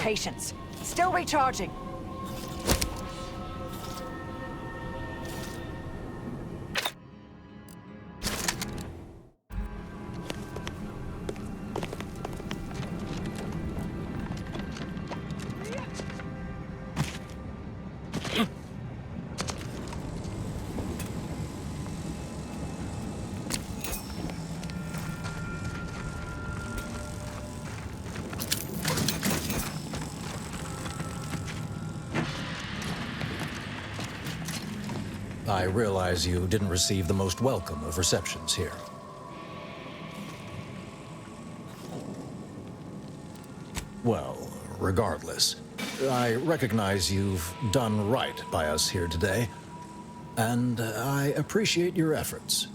patience. Still recharging. I realize you didn't receive the most welcome of receptions here. Well, regardless, I recognize you've done right by us here today, and I appreciate your efforts.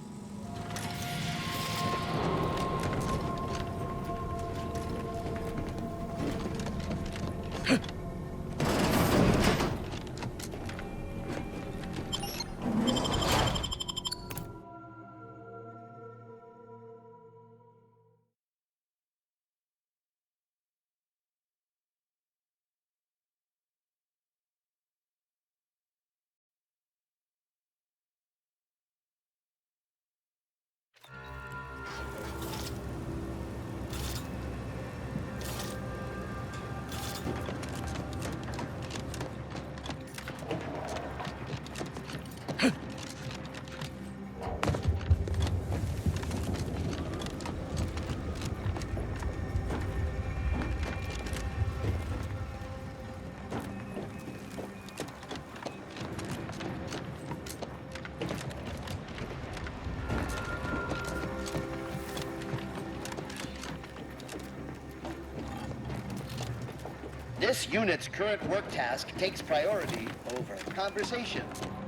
This unit's current work task takes priority over conversation.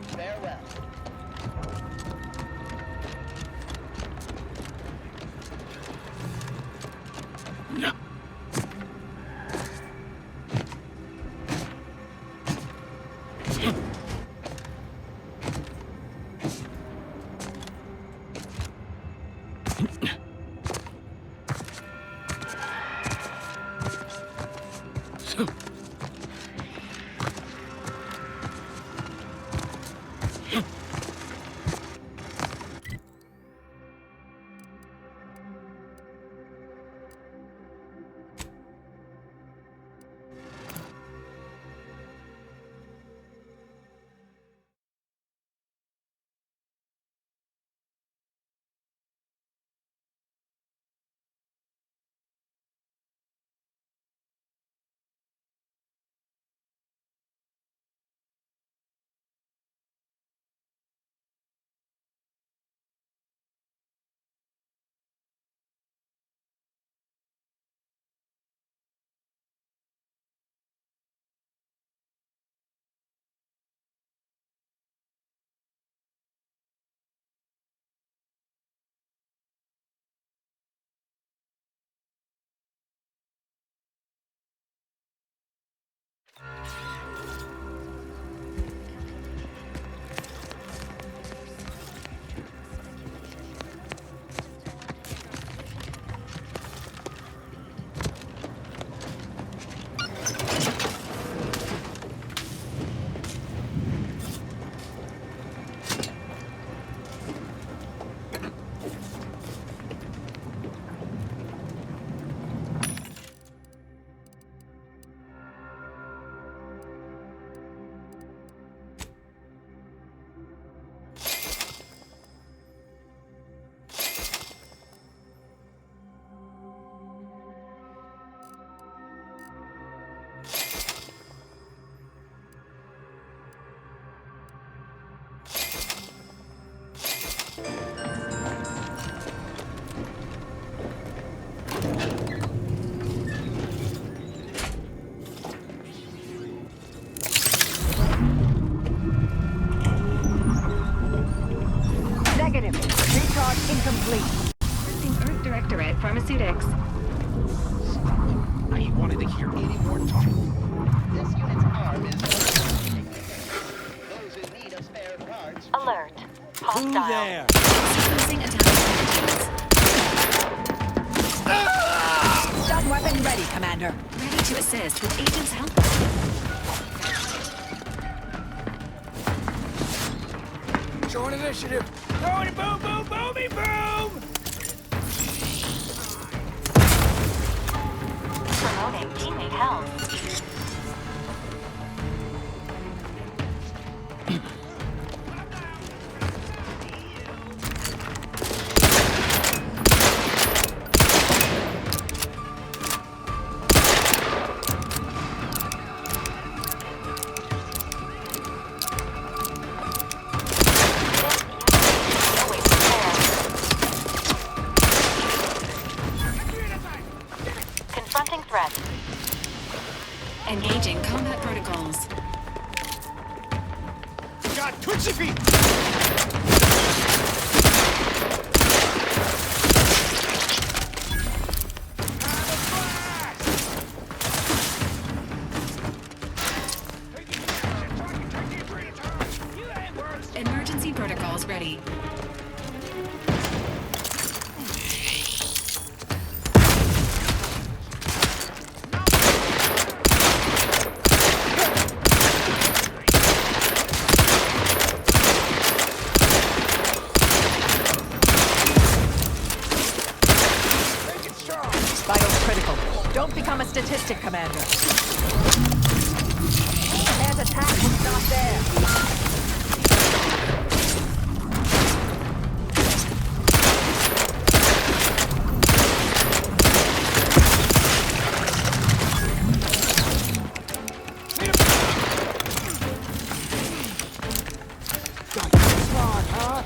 Farewell. Incomplete. Requesting Earth Directorate Pharmaceutics. I wanted to hear any more talk. This unit's arm is those in need of spare parts. Alert. Who there? Sequencing atomic particles. Stun weapon ready. Commander. Ready to assist with agent's help. Join initiative. Going boom, boom, boomy, boom! Promoting teammate help. Confronting threat. Engaging combat protocols. Got Tootsie Feet! Emergency protocols ready. Vitals critical. Don't become a statistic, Commander. Command attack was not there. Smart, huh?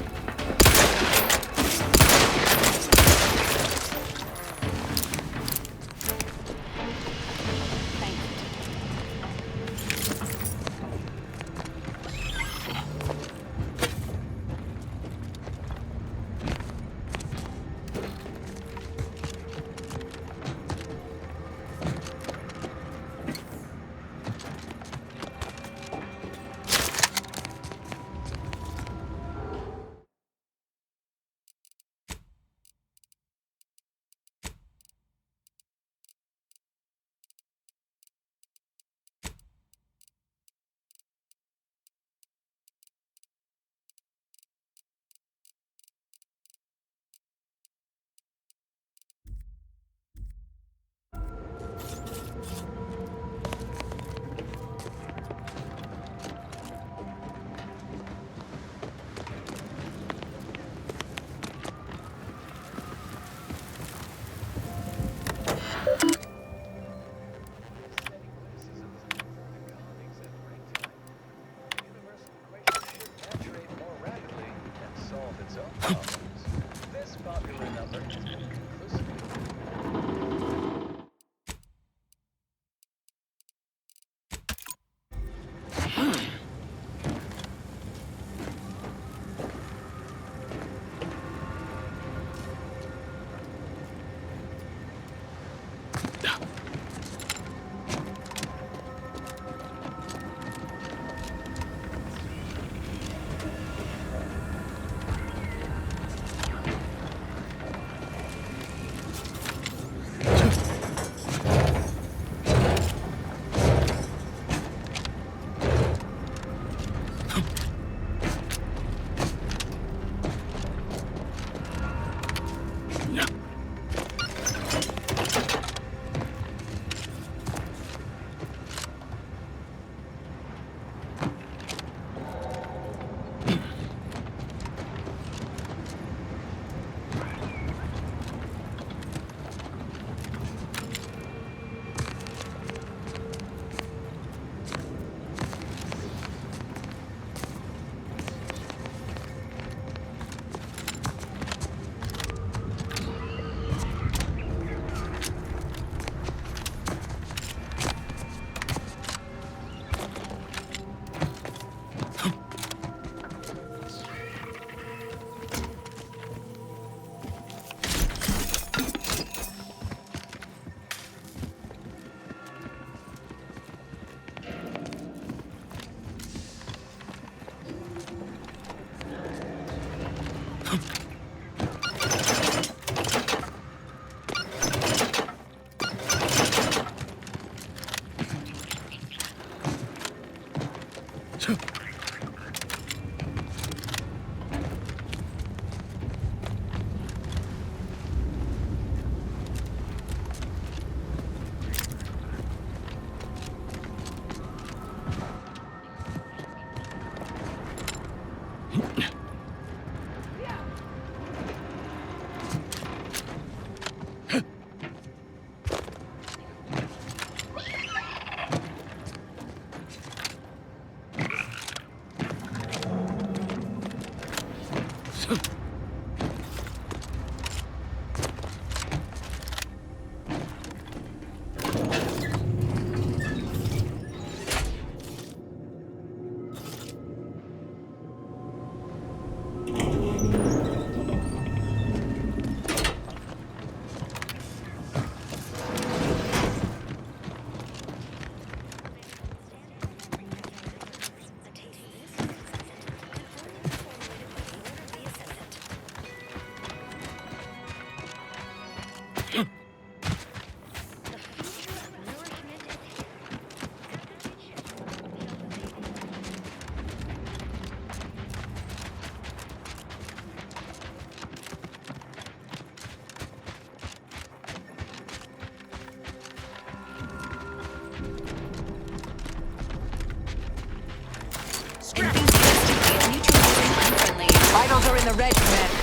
are in the red, Commander.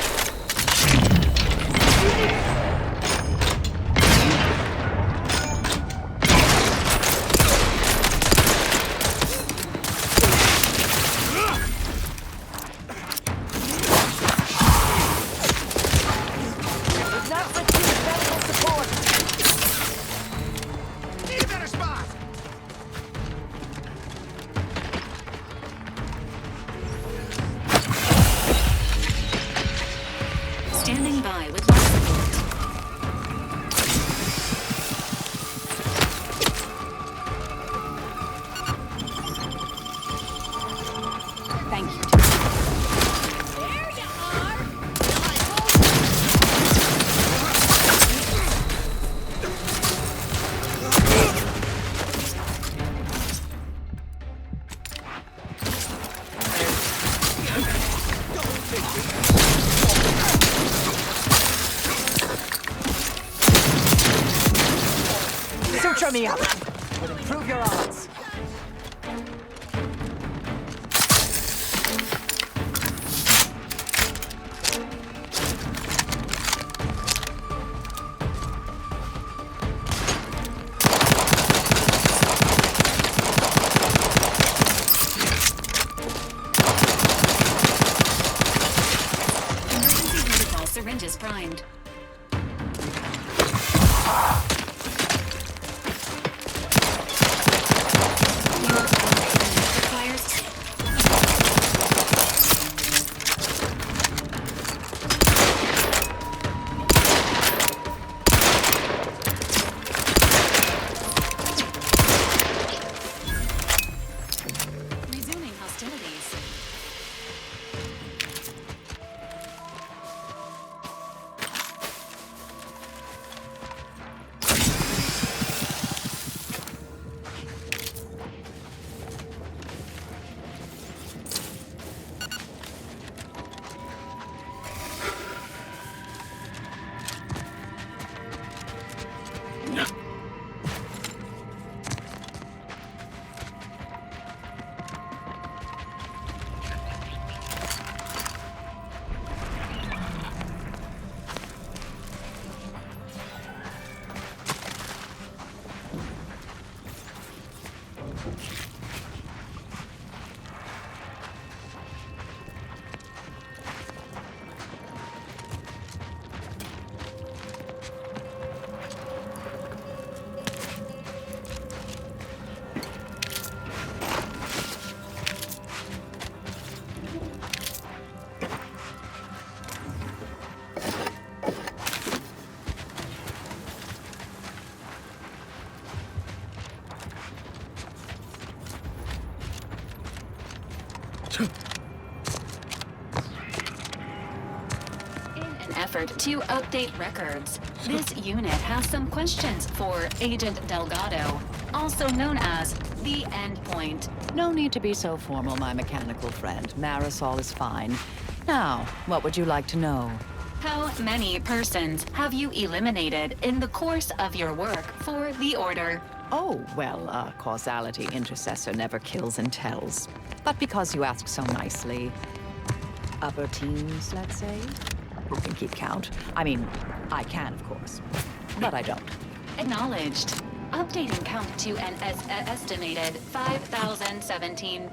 We've not received medical support. Need a better spot! Standing by with life support. Thank you. There you are! Suture me up. Would improve your odds. Emergency protocol syringes primed. Requires resuming hostilities. In an effort to update records, this unit has some questions for Agent Delgado, also known as the Endpoint. No need to be so formal, my mechanical friend. Marisol is fine. Now, what would you like to know? How many persons have you eliminated in the course of your work for the Order? Oh, well, causality intercessor never kills and tells. But because you ask so nicely, upper teens, let's say? Who can keep count? I mean, I can, of course, but I don't. Acknowledged. Updating count to an estimated 5,017.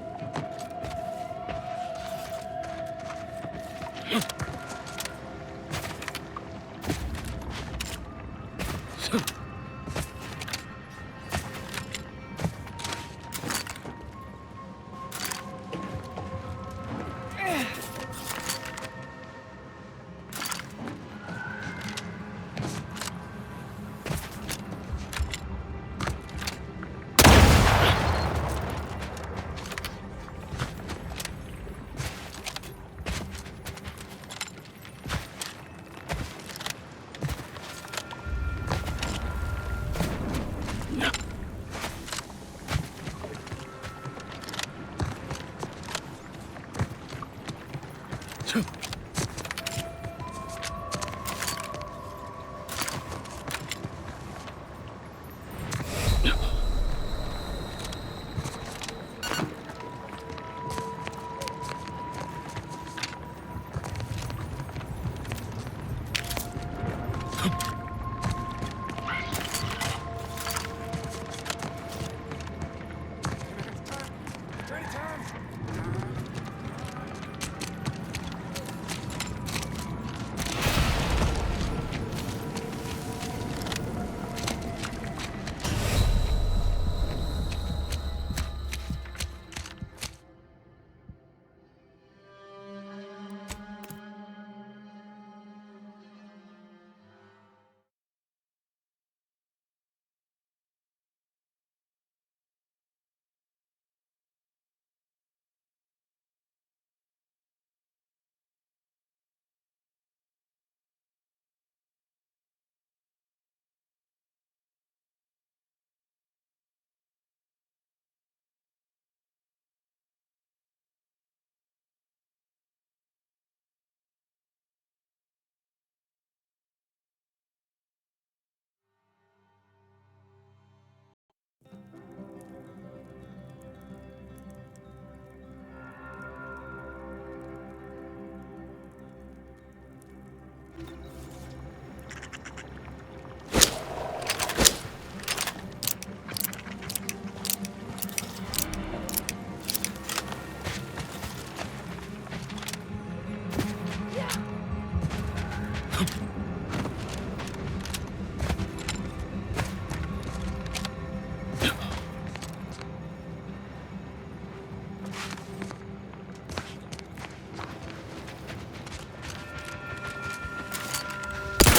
Ready, Tom?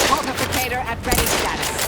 Multiplicator at ready status.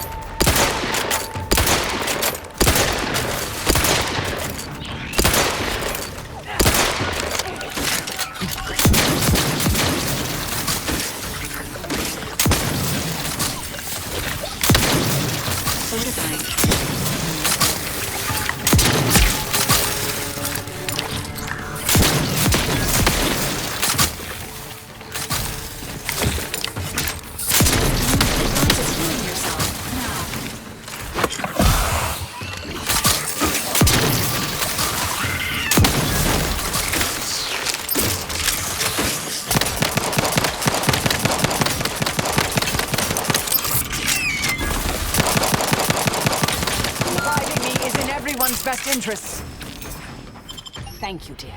Reviving me is in everyone's best interests. Thank you, dear.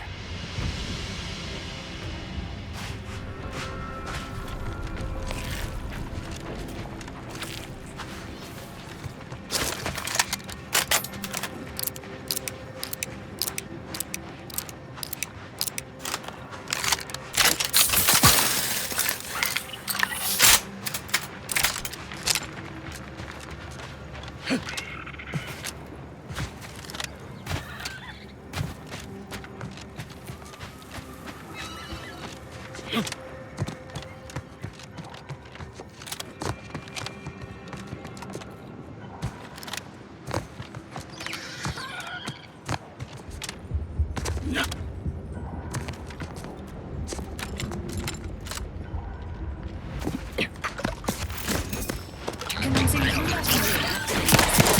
Commencing combat mode activated.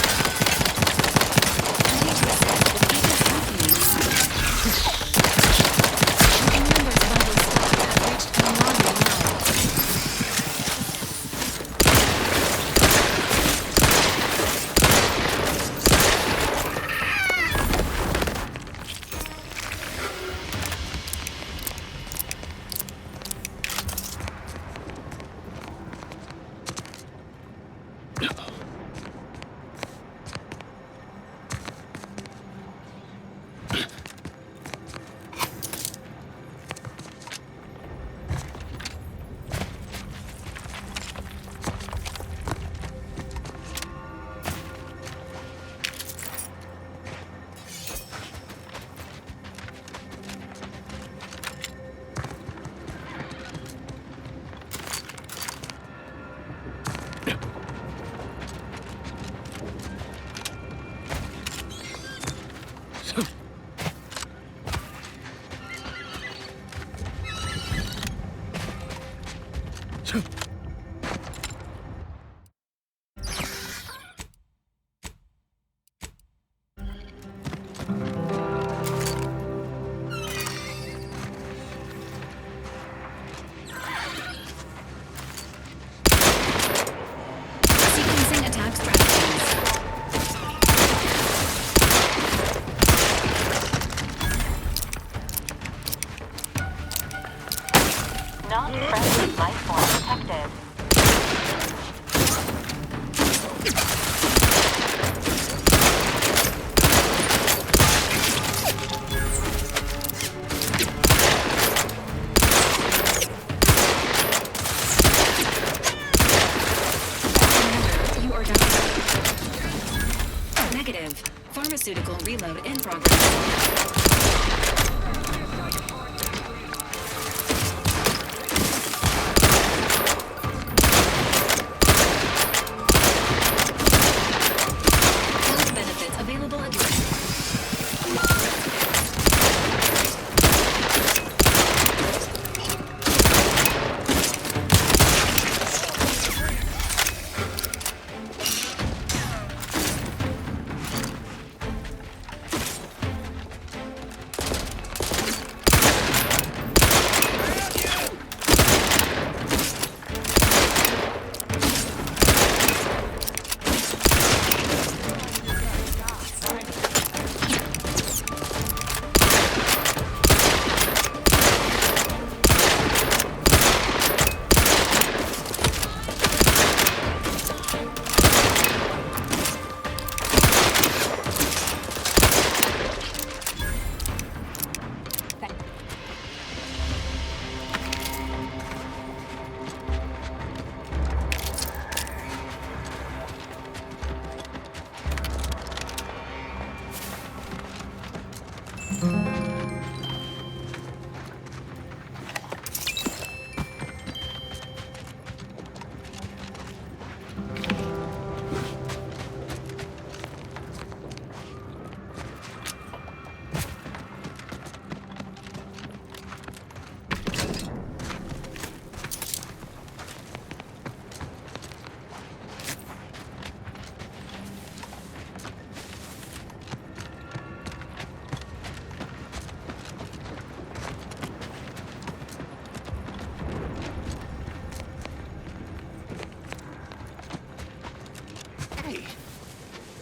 attack strategies. Non-friendly life form detected. Negative. Pharmaceutical reload in progress. Health benefits available at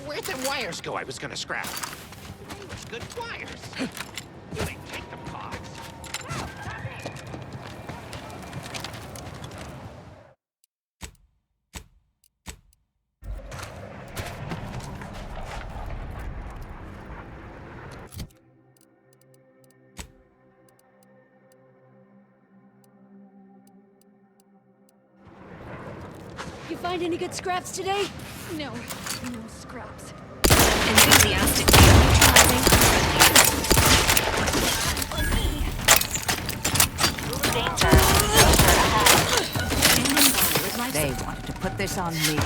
Where'd them wires go I was gonna scrap? Good wires. You ain't take them box. You find any good scraps today? No scraps. Enthusiastically neutralizing danger. Danger ahead. Standing by with life They wanted to put this on me.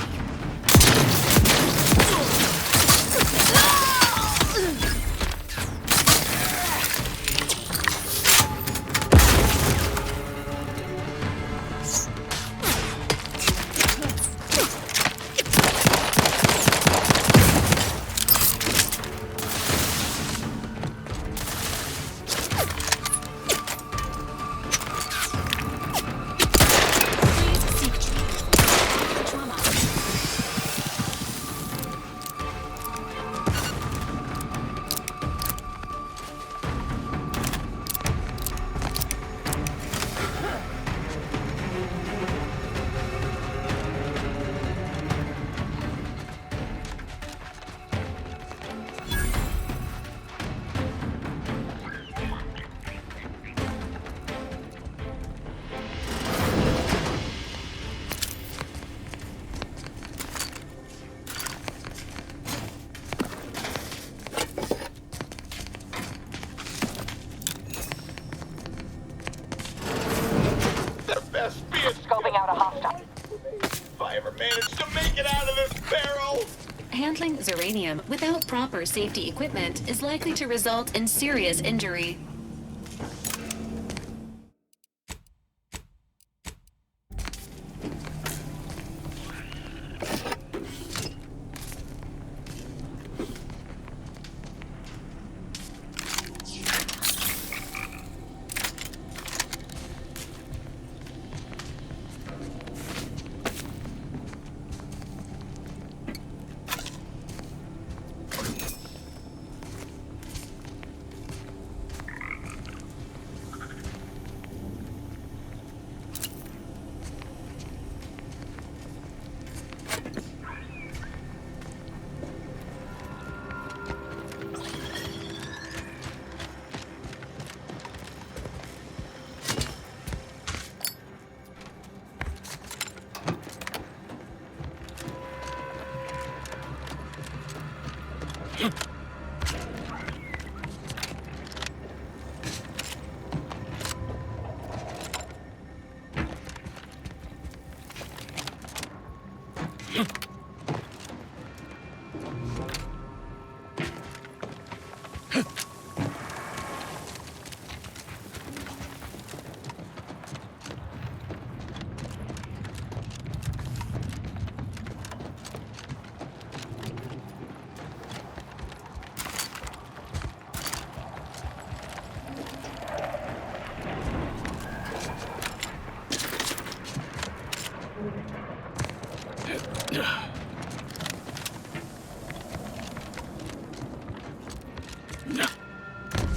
Scoping out a hostile. If I ever manage to make it out of this barrel! Handling Zeranium without proper safety equipment is likely to result in serious injury.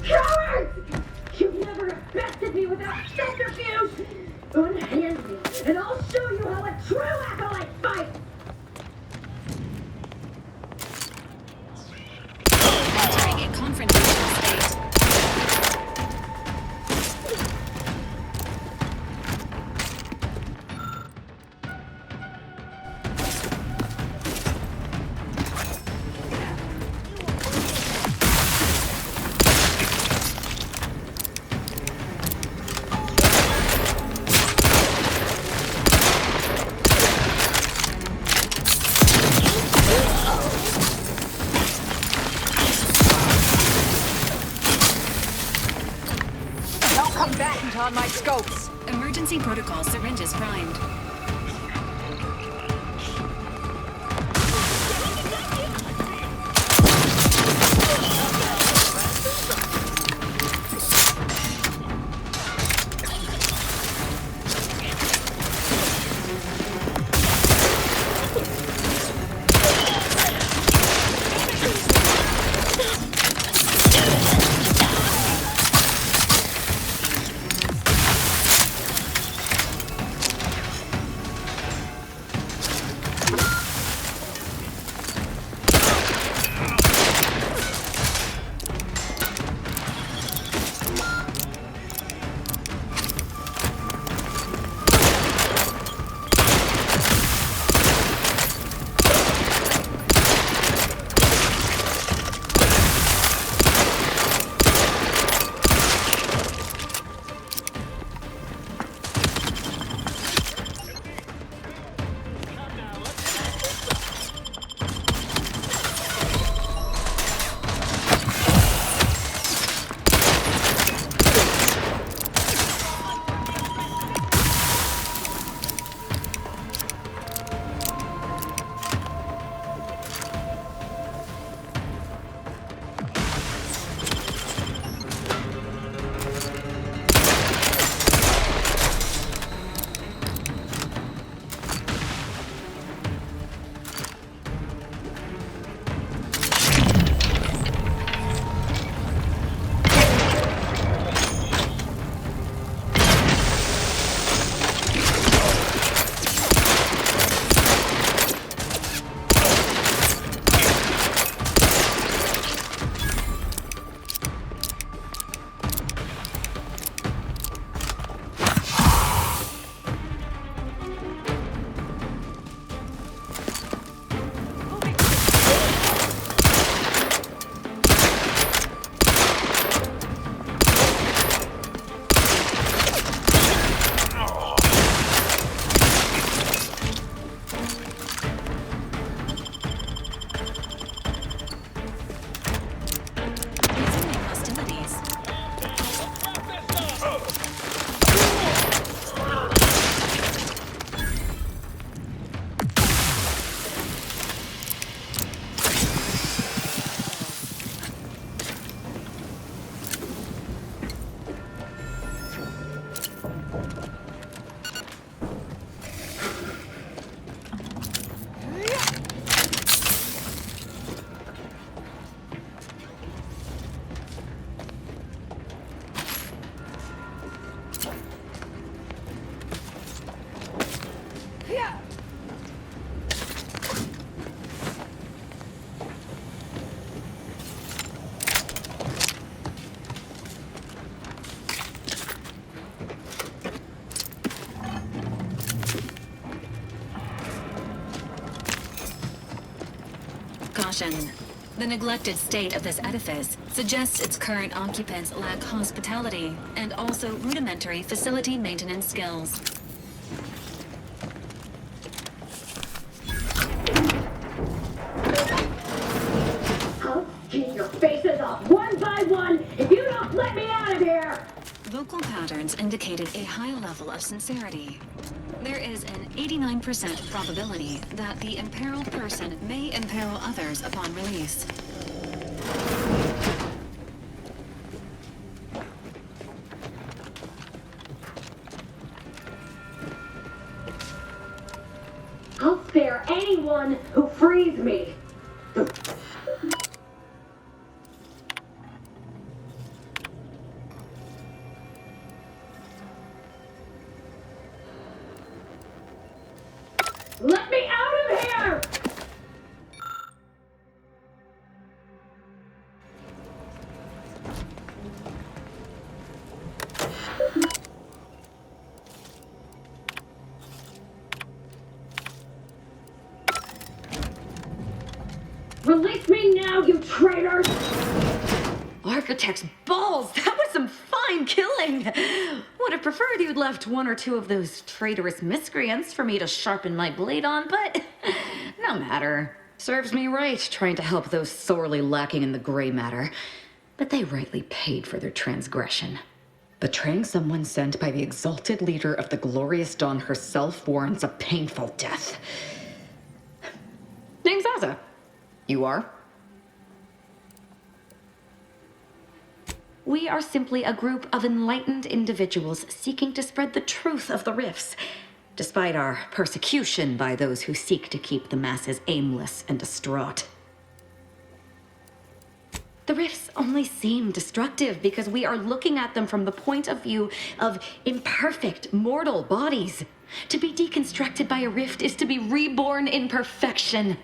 Cowards! You've never bested me without subterfuge! Unhand me, and I'll show you how a true acolyte fights! Entering a confrontational state. No combatant on my scopes. Emergency protocol syringes primed. Caution. The neglected state of this edifice suggests its current occupants lack hospitality and also rudimentary facility maintenance skills. records indicated a high level of sincerity. There is an 89% probability that the imperiled person may imperil others upon release. I'll spare anyone who frees me. Let me out of here! Release me now, you traitors! Architect's balls! That was some fine killing! Would have preferred you'd left one or two of those traitorous miscreants for me to sharpen my blade on, but no matter. Serves me right trying to help those sorely lacking in the gray matter. But they rightly paid for their transgression. Betraying someone sent by the exalted leader of the glorious dawn herself warrants a painful death. Name's Azza. You are? We are simply a group of enlightened individuals seeking to spread the truth of the rifts, despite our persecution by those who seek to keep the masses aimless and distraught. The rifts only seem destructive because we are looking at them from the point of view of imperfect, mortal bodies. To be deconstructed by a rift is to be reborn in perfection.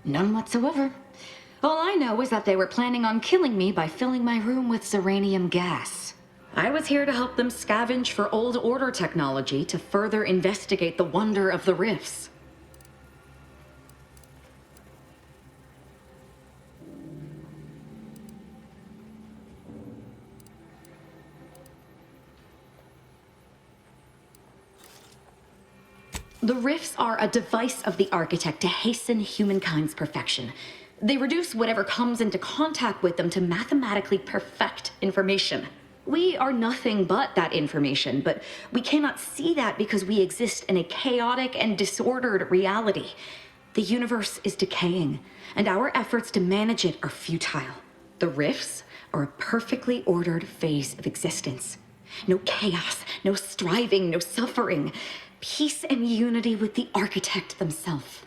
None whatsoever. All I know is that they were planning on killing me by filling my room with xeranium gas. I was here to help them scavenge for old order technology to further investigate the wonder of the rifts. The rifts are a device of the architect to hasten humankind's perfection. They reduce whatever comes into contact with them to mathematically perfect information. We are nothing but that information, but we cannot see that because we exist in a chaotic and disordered reality. The universe is decaying, and our efforts to manage it are futile. The rifts are a perfectly ordered phase of existence. No chaos, no striving, no suffering. Peace and unity with the architect themselves.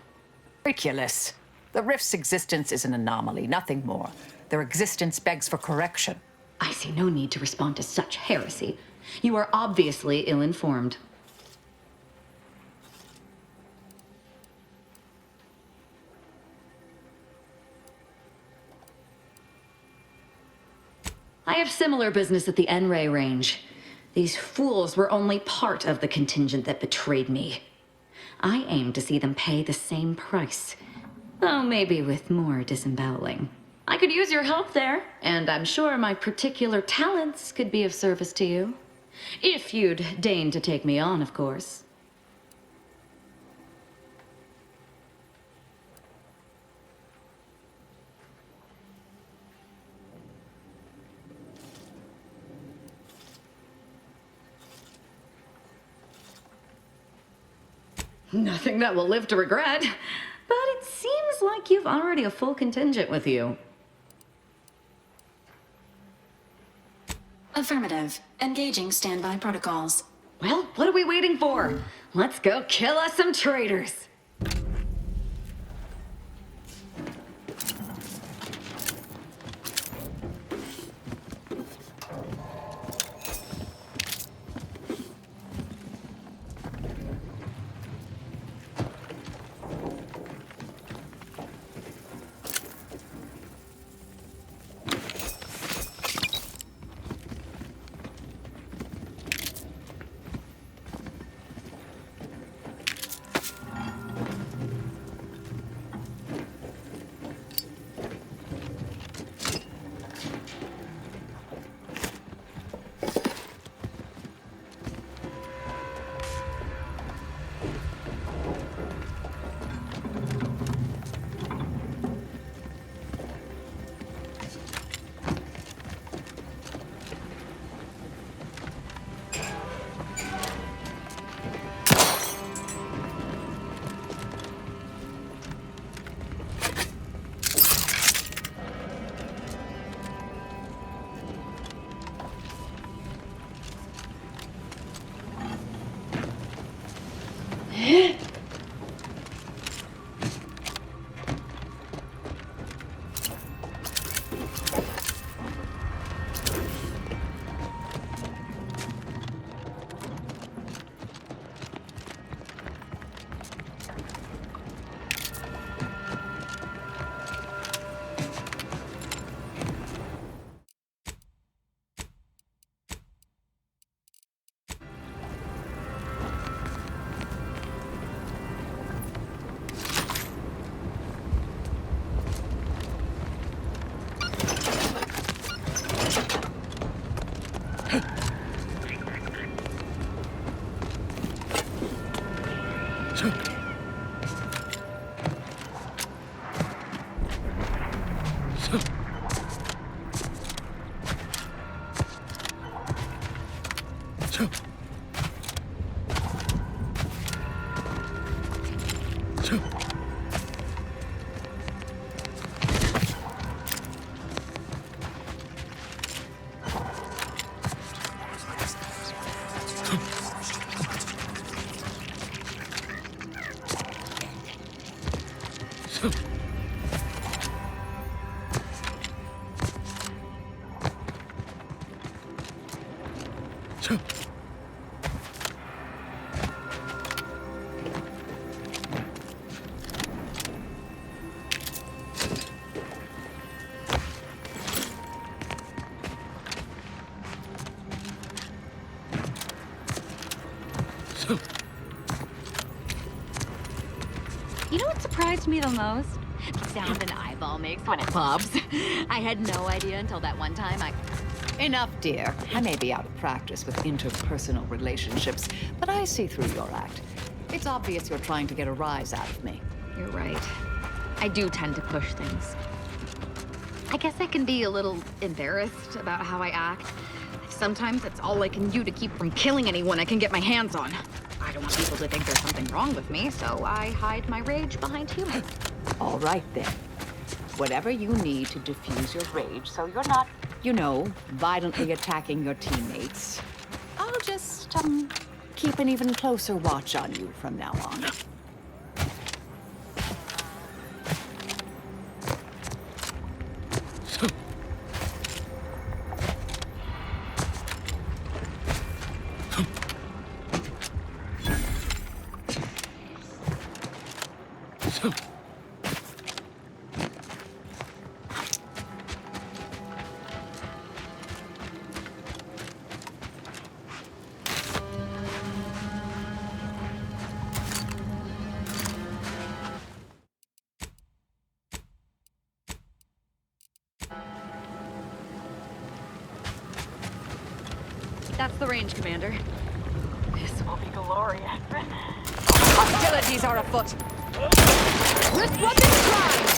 Ridiculous. The rift's existence is an anomaly, nothing more. Their existence begs for correction. I see no need to respond to such heresy. You are obviously ill-informed. I have similar business at the N-Ray range. These fools were only part of the contingent that betrayed me. I aim to see them pay the same price, though maybe with more disemboweling. I could use your help there, and I'm sure my particular talents could be of service to you. If you'd deign to take me on, of course. Nothing that will live to regret. But it seems like you've already a full contingent with you. Affirmative. Engaging standby protocols. Well, what are we waiting for? Let's go kill us some traitors. You know what surprised me the most? The sound an eyeball makes when it bobs. I had no idea until that one time Enough, dear. I may be out of practice with interpersonal relationships, but I see through your act. It's obvious you're trying to get a rise out of me. You're right. I do tend to push things. I guess I can be a little embarrassed about how I act. Sometimes it's all I can do to keep from killing anyone I can get my hands on. I don't want people to think there's something wrong with me, so I hide my rage behind humor. All right, then. Whatever you need to diffuse your rage so you're not, violently attacking your teammates. I'll just, keep an even closer watch on you from now on. That's the range, Commander. This will be glorious. Hostilities are afoot. Let's run this crime!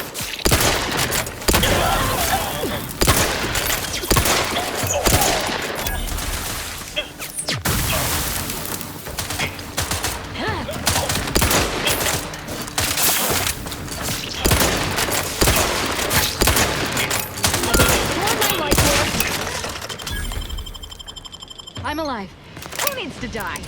I'm alive. Who needs to die?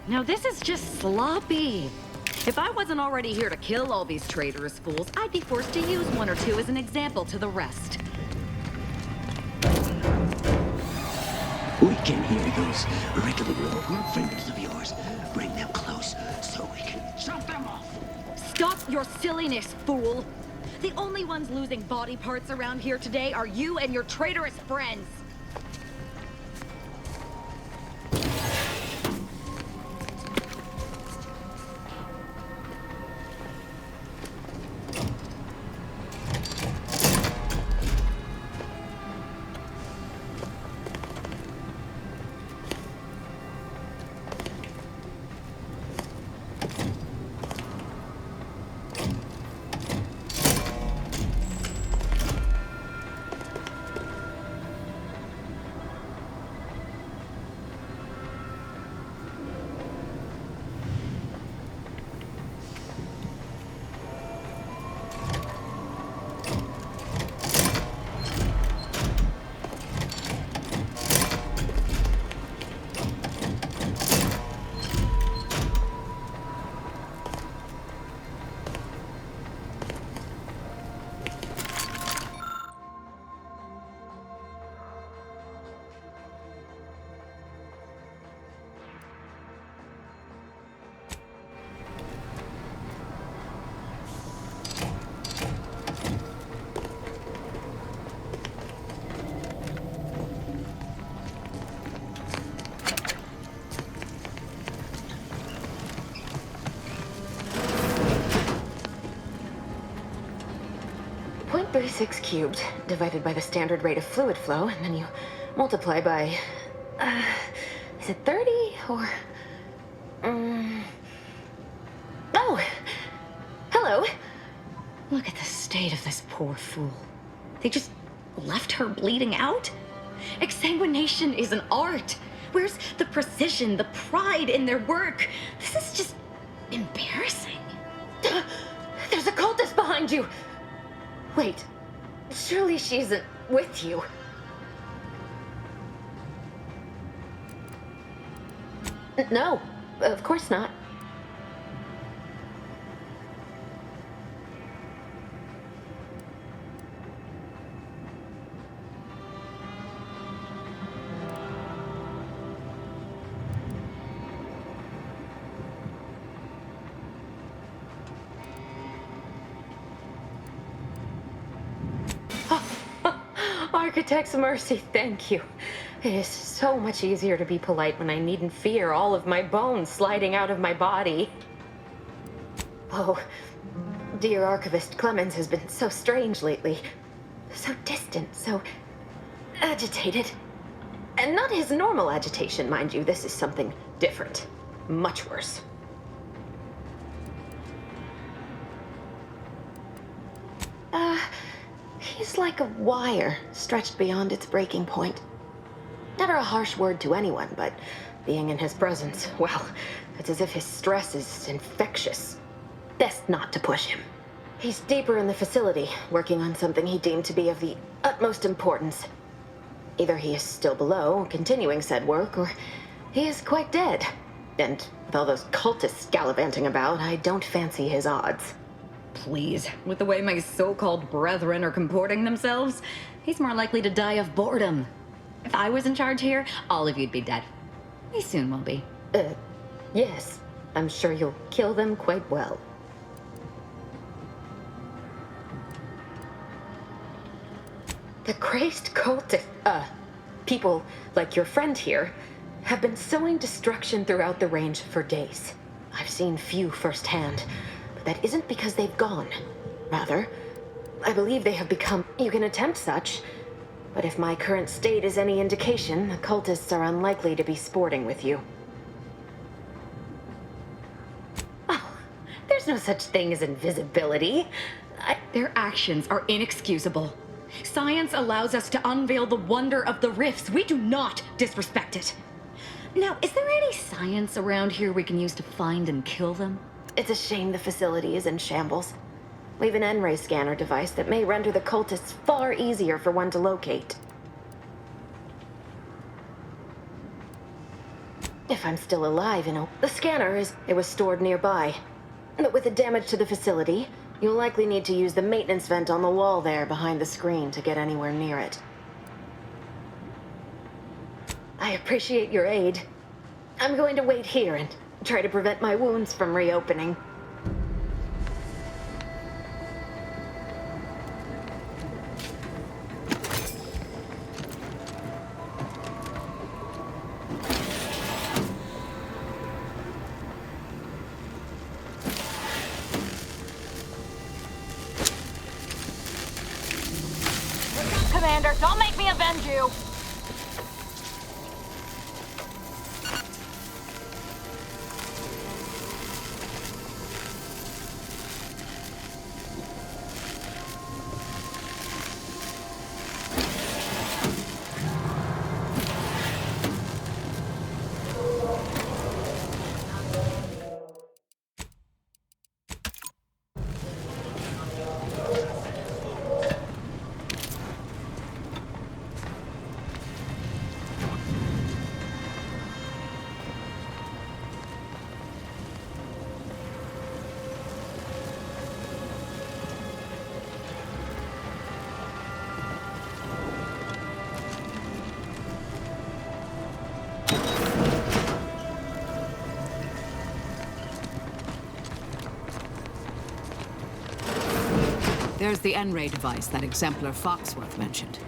Now this is just sloppy. If I wasn't already here to kill all these traitorous fools, I'd be forced to use one or two as an example to the rest. We can hear those rigmarole fingers of yours. Bring them close so we can chop them off. Stop your silliness, fool! The only ones losing body parts around here today are you and your traitorous friends. 36 cubed, divided by the standard rate of fluid flow, and then you multiply by... is it 30 or... Oh! Hello! Look at the state of this poor fool. They just left her bleeding out? Exsanguination is an art. Where's the precision, the pride in their work? This is just embarrassing. There's a cultist behind you! Wait, surely she isn't with you. No, of course not. Architect's mercy, thank you. It is so much easier to be polite when I needn't fear all of my bones sliding out of my body. Oh, dear Archivist Clemens has been so strange lately. So distant, so agitated. And not his normal agitation, mind you. This is something different. Much worse. He's like a wire stretched beyond its breaking point. Never a harsh word to anyone, but being in his presence, well, it's as if his stress is infectious. Best not to push him. He's deeper in the facility, working on something he deemed to be of the utmost importance. Either he is still below, continuing said work, or he is quite dead. And with all those cultists gallivanting about, I don't fancy his odds. Please, with the way my so-called brethren are comporting themselves, he's more likely to die of boredom. If I was in charge here, all of you'd be dead. He soon will be. Yes. I'm sure you'll kill them quite well. The crazed cultist, people like your friend here, have been sowing destruction throughout the range for days. I've seen few firsthand. That isn't because they've gone. Rather, I believe they have become... You can attempt such, but if my current state is any indication, the cultists are unlikely to be sporting with you. Oh, there's no such thing as invisibility. Their actions are inexcusable. Science allows us to unveil the wonder of the rifts. We do not disrespect it. Now, is there any science around here we can use to find and kill them? It's a shame the facility is in shambles. We have an N-ray scanner device that may render the cultists far easier for one to locate. If I'm still alive, the scanner it was stored nearby. But with the damage to the facility, you'll likely need to use the maintenance vent on the wall there behind the screen to get anywhere near it. I appreciate your aid. I'm going to wait here and try to prevent my wounds from reopening. Commander, don't make me avenge you! There's the N-ray device that Exemplar Foxworth mentioned.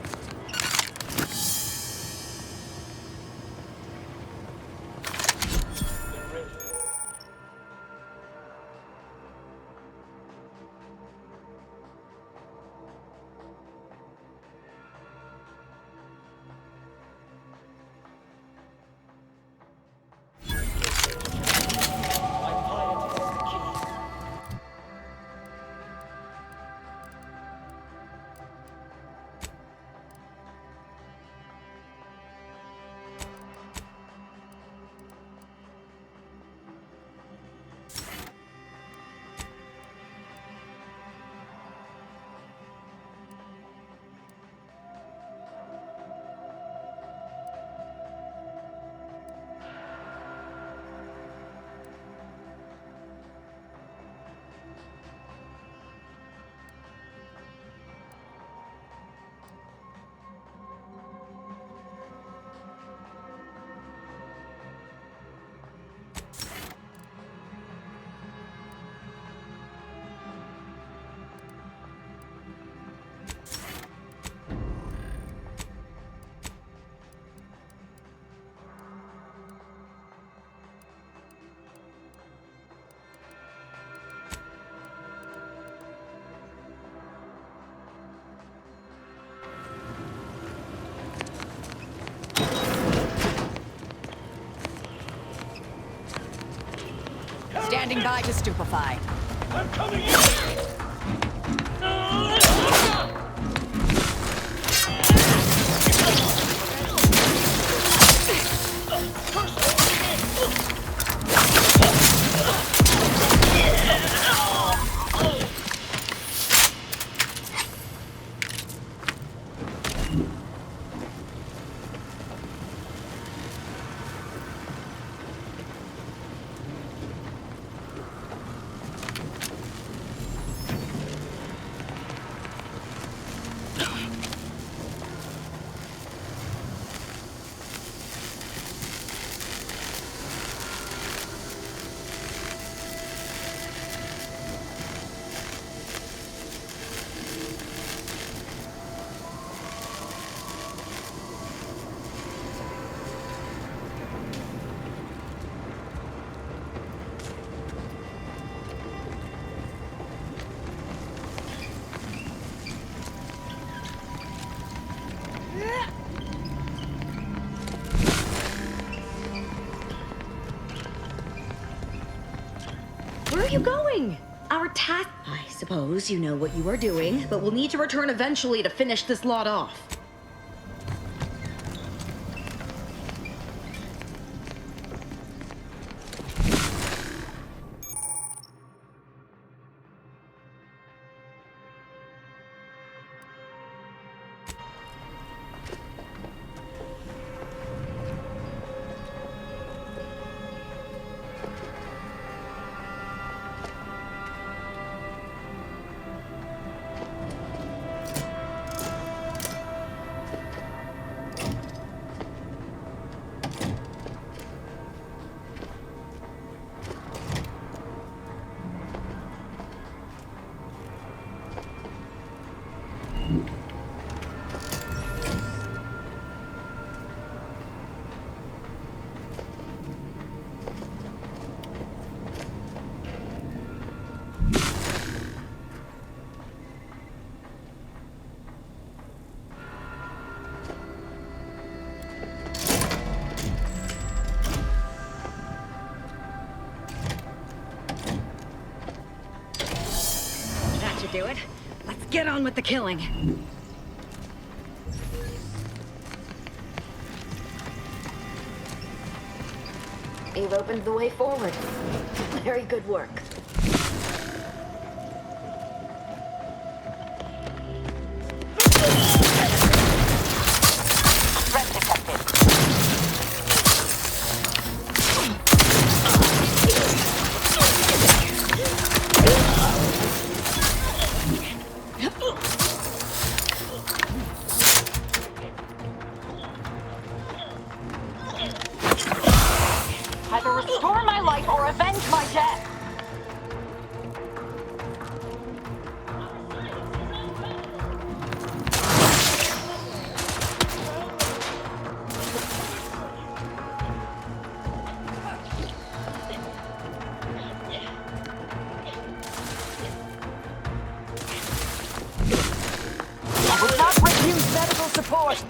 standing by to stupefy. I'm coming in! Where are you going? Our task... I suppose you know what you are doing, but we'll need to return eventually to finish this lot off. Do it. Let's get on with the killing. You've opened the way forward. Very good work. Threat detected. Either restore my life or avenge my death. I would not refuse medical support.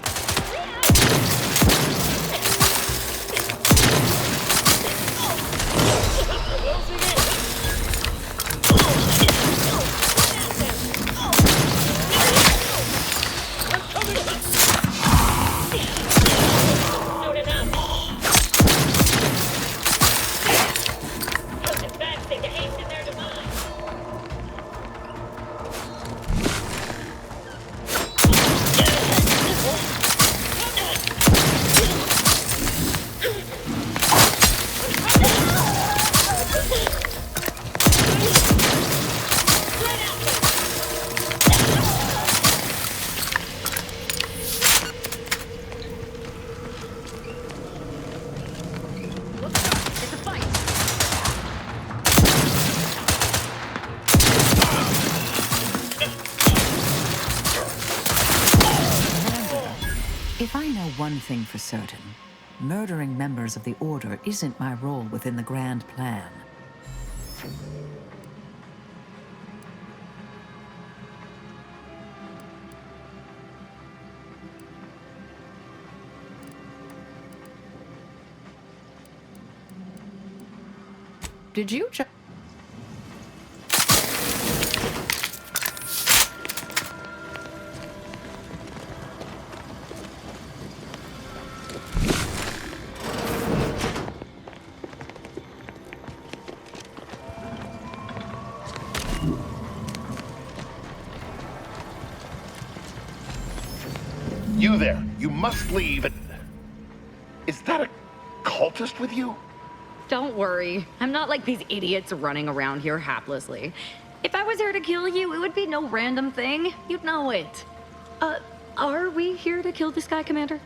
If I know one thing for certain, murdering members of the Order isn't my role within the grand plan. Did you just... You there, you must leave. Is that a cultist with you? Don't worry. I'm not like these idiots running around here haplessly. If I was here to kill you, it would be no random thing. You'd know it. Are we here to kill this guy, Commander?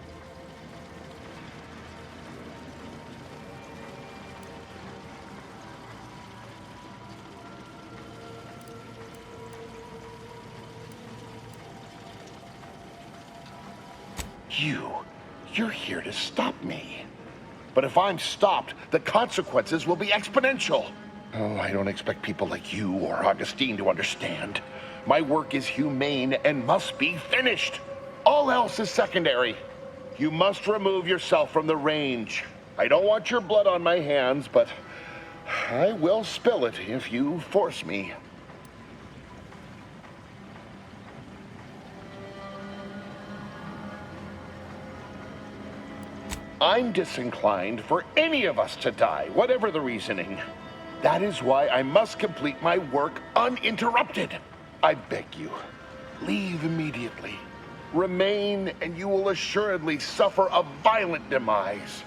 You're here to stop me. But if I'm stopped, the consequences will be exponential. Oh, I don't expect people like you or Augustine to understand. My work is humane and must be finished. All else is secondary. You must remove yourself from the range. I don't want your blood on my hands, but I will spill it if you force me. I'm disinclined for any of us to die, whatever the reasoning. That is why I must complete my work uninterrupted. I beg you, leave immediately. Remain, and you will assuredly suffer a violent demise.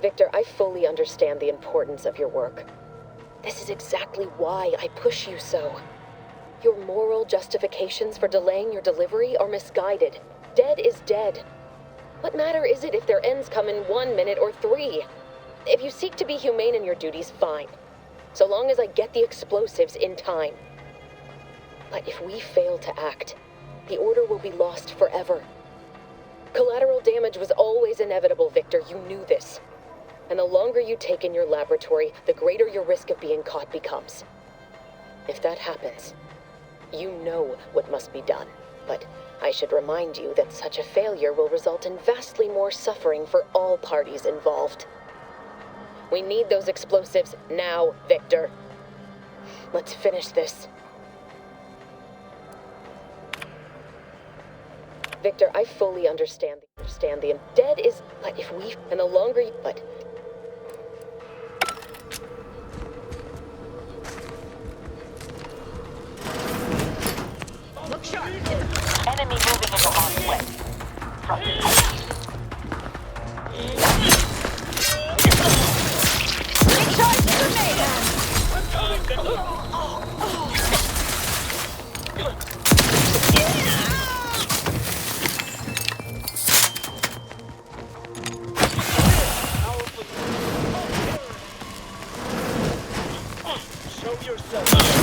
Victor, I fully understand the importance of your work. This is exactly why I push you so. Your moral justifications for delaying your delivery are misguided. Dead is dead. What matter is it if their ends come in 1 minute or 3? If you seek to be humane in your duties, fine. So long as I get the explosives in time. But if we fail to act, the order will be lost forever. Collateral damage was always inevitable, Victor. You knew this. And the longer you take in your laboratory, the greater your risk of being caught becomes. If that happens, you know what must be done. But I should remind you that such a failure will result in vastly more suffering for all parties involved. We need those explosives now, Victor. Let's finish this. Victor, I fully understand the dead is, but if we, and the longer you, but look sharp. Enemy moving into conflict. From Show yourself.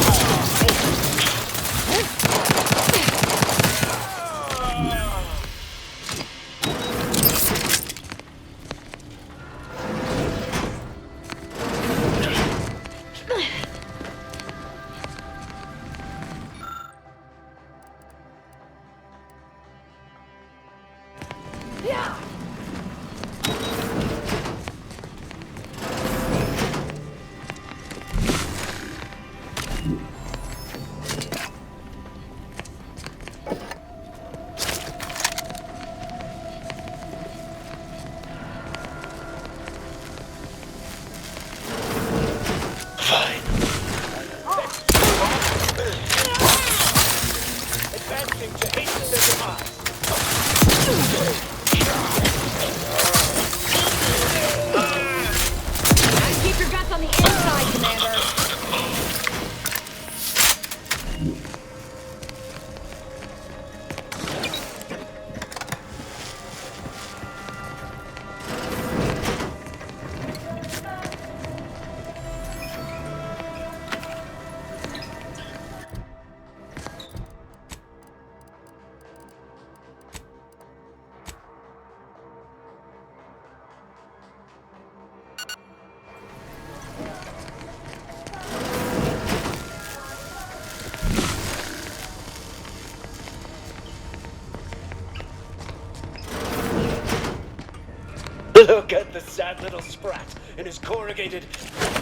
Look at the sad little sprat in his corrugated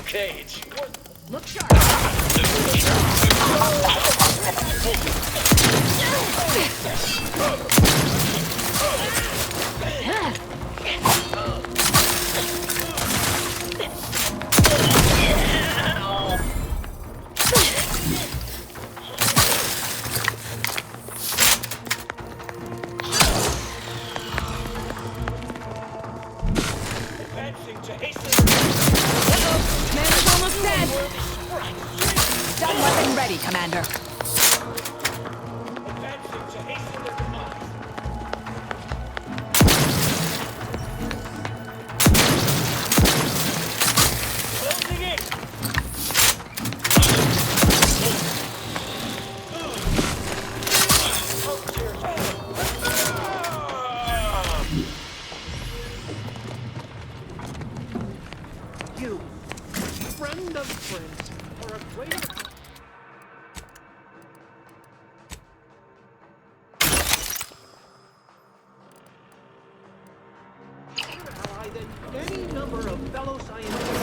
cage. Look sharp. Advancing to hasten. Commander's almost dead. Stun weapon ready, Commander. Advancing to hasten their demise. Closing in. You, friend of friends, are a traitor. Ally than any number of fellow scientists.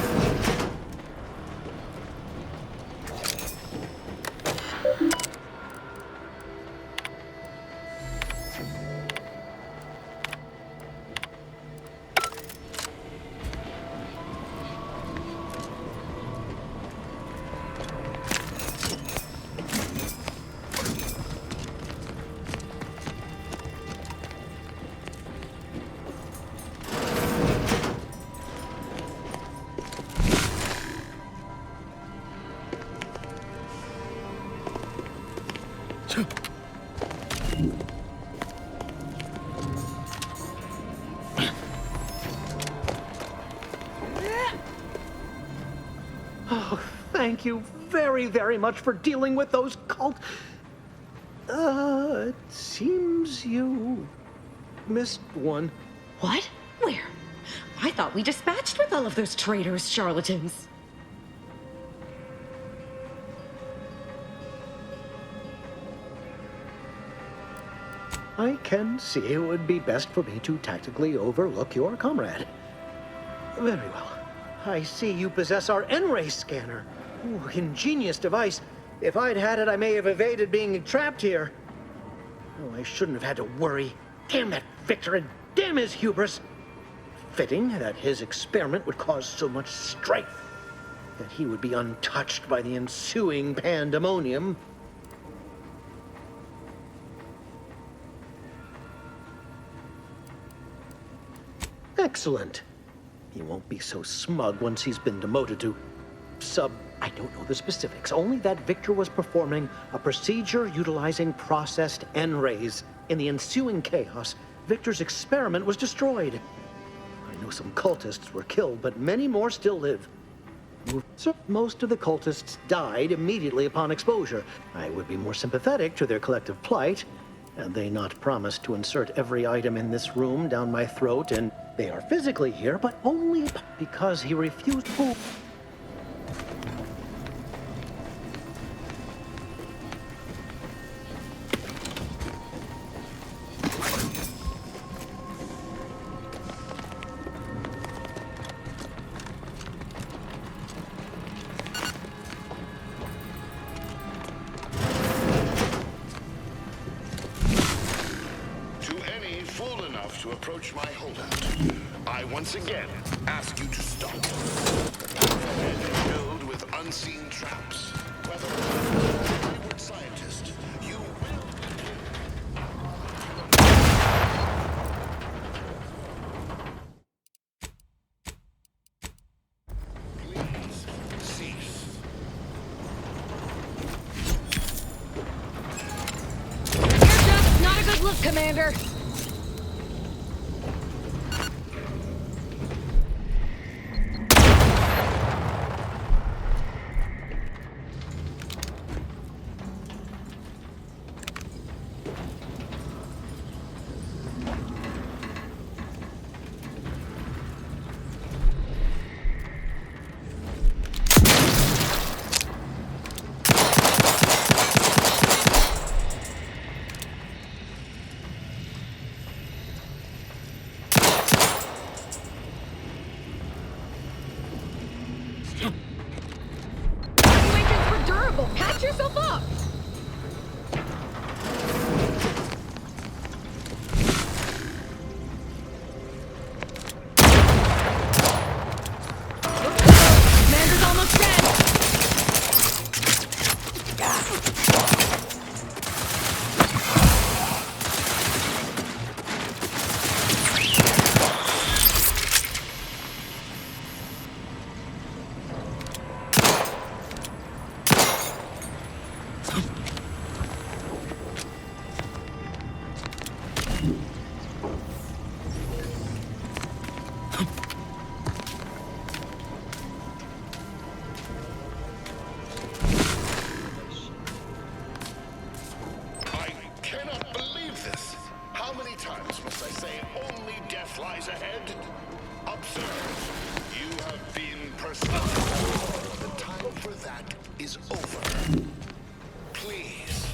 Oh, thank you very, very much for dealing with those cult... it seems you missed one. What? Where? I thought we dispatched with all of those traitors, charlatans. I can see it would be best for me to tactically overlook your comrade. Very well. I see you possess our N-ray scanner. Ooh, ingenious device. If I'd had it, I may have evaded being trapped here. Oh, I shouldn't have had to worry. Damn that Victor and damn his hubris. Fitting that his experiment would cause so much strife, that he would be untouched by the ensuing pandemonium. Excellent. He won't be so smug once he's been demoted to I don't know the specifics, only that Victor was performing a procedure utilizing processed N-rays. In the ensuing chaos, Victor's experiment was destroyed. I know some cultists were killed, but many more still live. Most of the cultists died immediately upon exposure. I would be more sympathetic to their collective plight, had they not promised to insert every item in this room down my throat, and they are physically here, but only because he refused to. To approach my holdout, I once again ask you to stop. Filled with unseen traps. Whether a wayward scientist, you will please cease. Aircraft, not a good look, Commander. many times must I say only death lies ahead? Observe, you have been personified. The time for that is over. Please.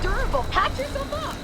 Durable, patch yourself up!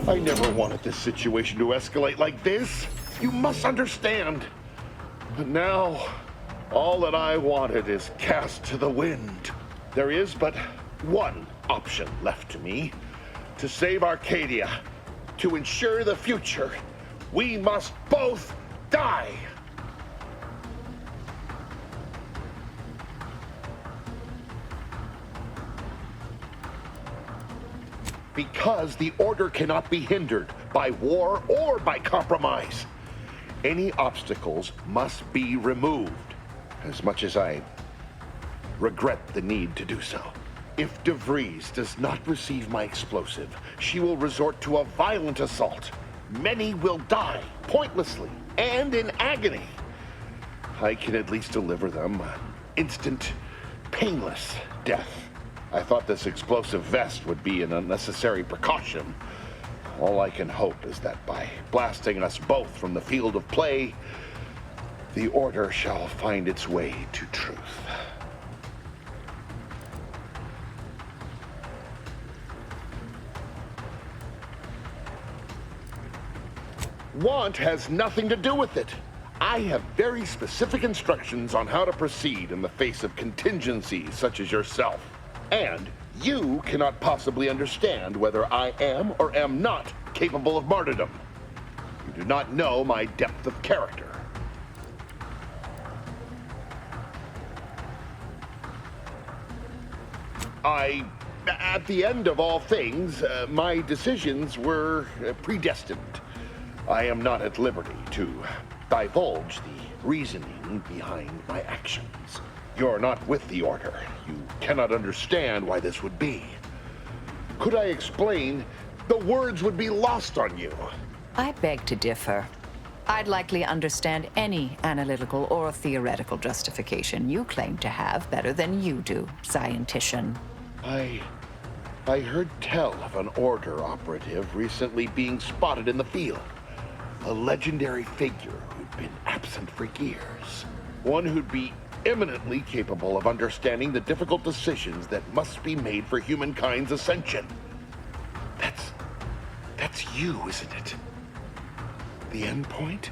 I never wanted this situation to escalate like this. You must understand. But now, all that I wanted is cast to the wind. There is but one option left to me. To save Arcadia, to ensure the future, we must both die. Because the Order cannot be hindered by war or by compromise. Any obstacles must be removed, as much as I regret the need to do so. If DeVries does not receive my explosive, she will resort to a violent assault. Many will die, pointlessly, and in agony. I can at least deliver them an instant, painless death. I thought this explosive vest would be an unnecessary precaution. All I can hope is that by blasting us both from the field of play, the Order shall find its way to truth. Want has nothing to do with it. I have very specific instructions on how to proceed in the face of contingencies such as yourself. And you cannot possibly understand whether I am or am not capable of martyrdom. You do not know my depth of character. At the end of all things, my decisions were predestined. I am not at liberty to divulge the reasoning behind my actions. You're not with the Order. You cannot understand why this would be. Could I explain, the words would be lost on you. I beg to differ. I'd likely understand any analytical or theoretical justification you claim to have better than you do, scientician. I heard tell of an Order operative recently being spotted in the field. A legendary figure who'd been absent for years. One who'd be eminently capable of understanding the difficult decisions that must be made for humankind's ascension. That's you, isn't it? The end point?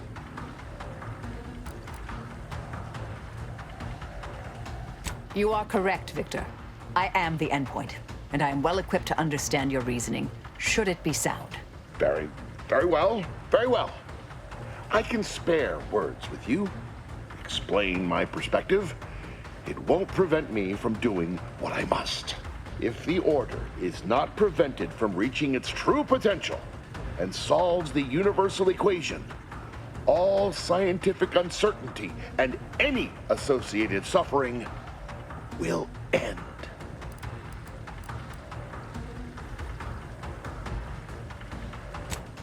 You are correct, Victor. I am the endpoint, and I am well equipped to understand your reasoning, should it be sound. Very well. Very well. I can spare words with you. Explain my perspective. It won't prevent me from doing what I must. If the Order is not prevented from reaching its true potential and solves the universal equation, all scientific uncertainty and any associated suffering will end.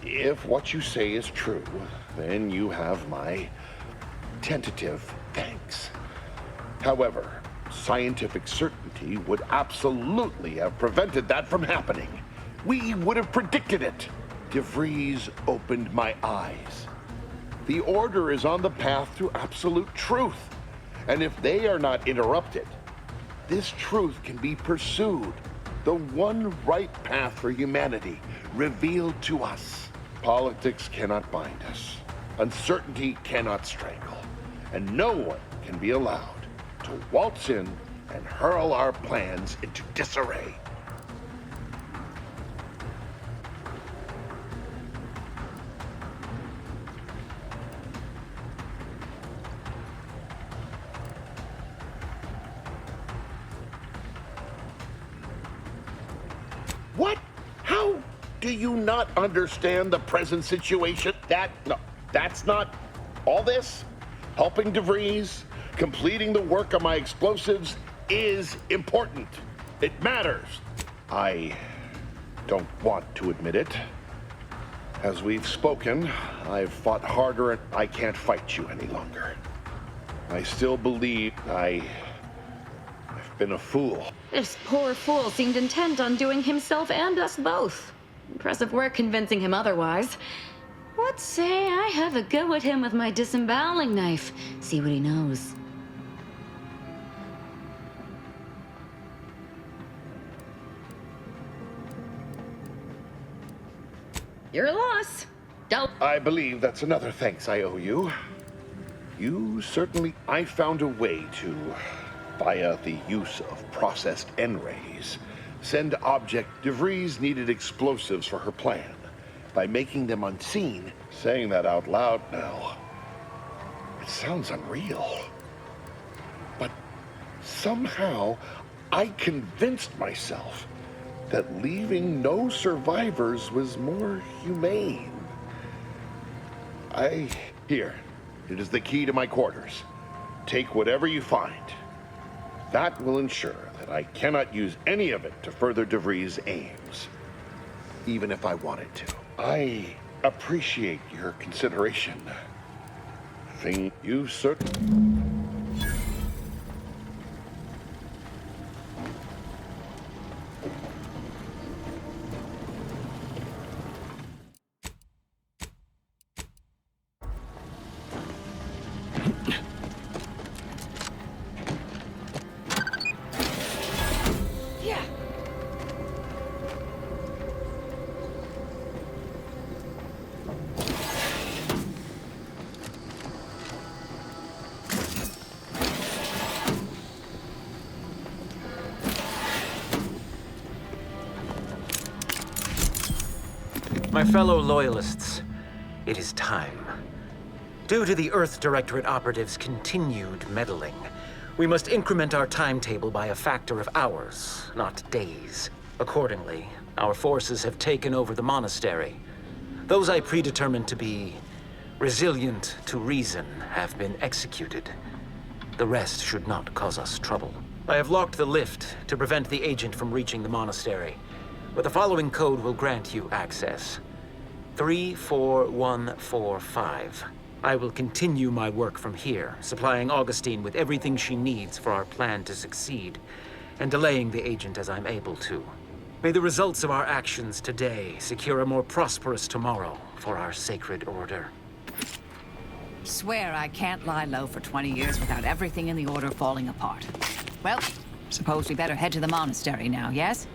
If what you say is true, then you have my tentative thanks. However, scientific certainty would absolutely have prevented that from happening. We would have predicted it. DeVries opened my eyes. The Order is on the path to absolute truth. And if they are not interrupted, this truth can be pursued. The one right path for humanity revealed to us. Politics cannot bind us. Uncertainty cannot strangle. And no one can be allowed to waltz in and hurl our plans into disarray. What? How do you not understand the present situation? That's not all this. Helping DeVries, completing the work on my explosives is important. It matters. I don't want to admit it. As we've spoken, I've fought harder and I can't fight you any longer. I still believe I've been a fool. This poor fool seemed intent on doing himself and us both. Impressive work convincing him otherwise. What say I have a go at him with my disemboweling knife? See what he knows. Your loss. I believe that's another thanks I owe you. I found a way to, via the use of processed N-rays, send object DeVries needed explosives for her plan. By making them unseen, saying that out loud now, it sounds unreal. But somehow, I convinced myself that leaving no survivors was more humane. Here, it is the key to my quarters. Take whatever you find. That will ensure that I cannot use any of it to further DeVries' aims, even if I wanted to. I appreciate your consideration. Think you certainly... My fellow Loyalists, it is time. Due to the Earth Directorate operatives' continued meddling, We must increment our timetable by a factor of hours, not days. Accordingly, our forces have taken over the monastery. Those I predetermined to be resilient to reason have been executed. The rest should not cause us trouble. I have locked the lift to prevent the agent from reaching the monastery, but the following code will grant you access. 34145. I will continue my work from here, supplying Augustine with everything she needs for our plan to succeed, and delaying the agent as I'm able to. May the results of our actions today secure a more prosperous tomorrow for our sacred order. Swear I can't lie low for 20 years without everything in the order falling apart. Well, suppose we better head to the monastery now, yes?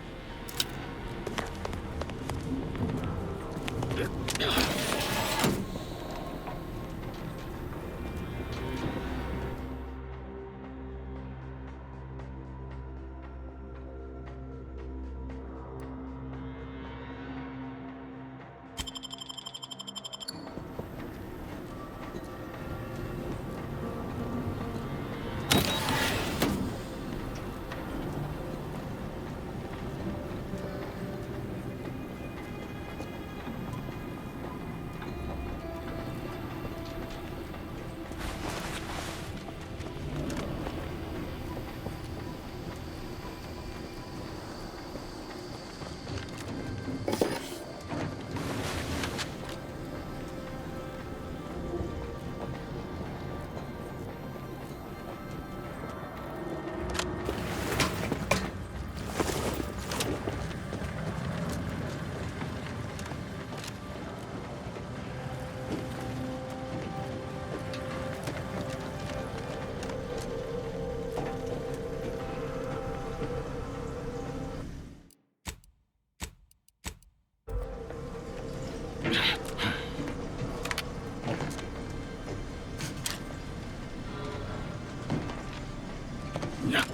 Yeah.